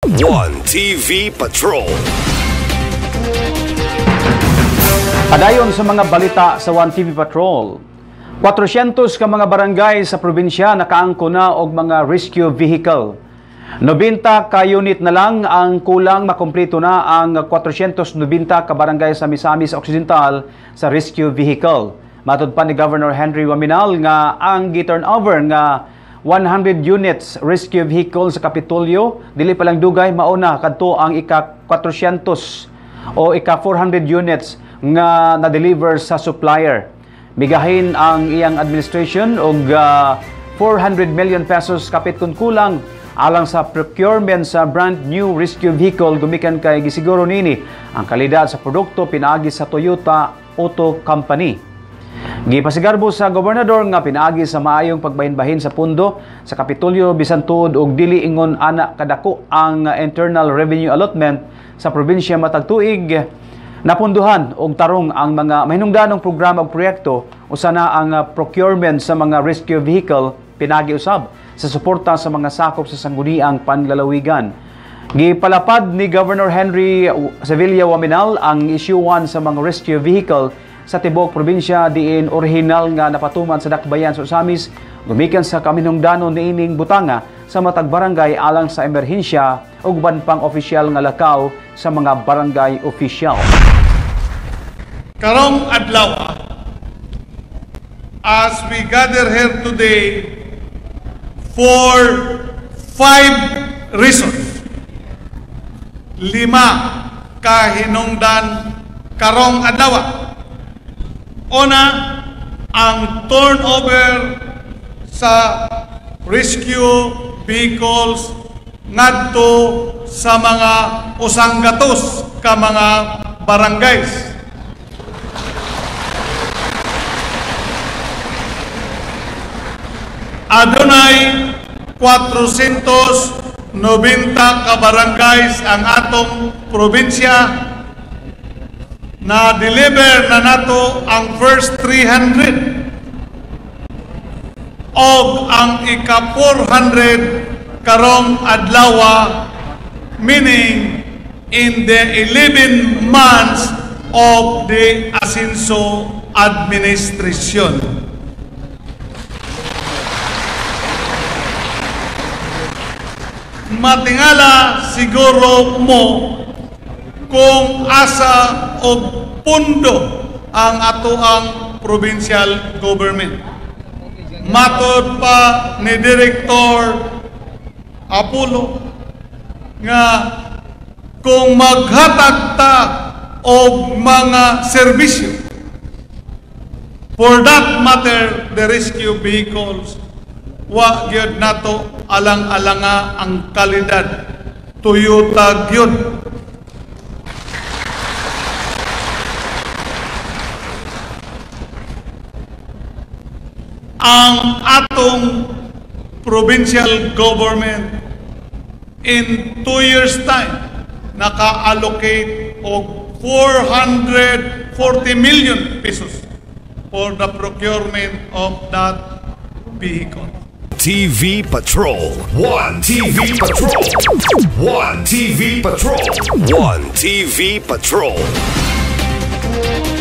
One TV Patrol. Padayon sa mga balita sa One TV Patrol. 400 ka mga barangay sa probinsya nakaangko na og mga rescue vehicle. 90 ka unit na lang ang kulang makumpleto na ang 490 ka barangay sa Misamis Occidental sa rescue vehicle. Matud pa ni Governor Henry Waminal nga ang gi-turnover nga 100 units rescue vehicle sa Kapitolyo dili pa lang dugay mauna kadto ang ika-400 o ika-400 units nga na-deliver sa supplier. Bigahin ang iyang administration og 400 million pesos kapit kun kulang alang sa procurement sa brand new rescue vehicle gumikan kay gisiguro nini ang kalidad sa produkto pinaagi sa Toyota Auto Company. Gipasigarbo sa gobernador nga pinaagi sa maayong pagbahin-bahin sa pundo sa Kapitolyo bisan tuod og dili ingon ana kadako ang internal revenue allotment sa probinsya matag tuig. Napunduhan og tarong ang mga mahinungdanong programa ug proyekto usa na ang procurement sa mga rescue vehicle pinagi usab sa suporta sa mga sakop sa sangguniang panlalawigan. Gipalapad ni Governor Henry Sevilla Waminal ang isyuan sa mga rescue vehicle sa tibok probinsya diin orihinal nga napatuman sa dakbayan sa Misamis gumikan sa kaminungdanon niining butanga sa matag barangay alang sa emerhensya ug uban pang opisyal nga lakaw sa mga barangay opisyal. Karong adlaw, as we gather here today for 5 reasons. 5 kahinungdan karong adlaw. Una, ang turnover sa rescue vehicles ngadto sa mga usanggatos ka mga barangays. Adunay 490 ka barangays ang atong probinsya na deliver na nato ang first 300 og ang ika-400 karong adlaw, meaning in the 11 months of the Asenso administration. Matingala siguro mo kung asa o pundo ang atoang provincial government. Matod pa ni Director Apollo nga kung maghatag ta og mga serbisyo, for that matter the rescue vehicles, wa gyud nato alang-alanga ang kalidad. Toyota gyud. Ang atong provincial government in 2 years time naka-allocate og 440 million pesos for the procurement of that vehicle. TV Patrol. One TV Patrol. One TV Patrol. One TV Patrol.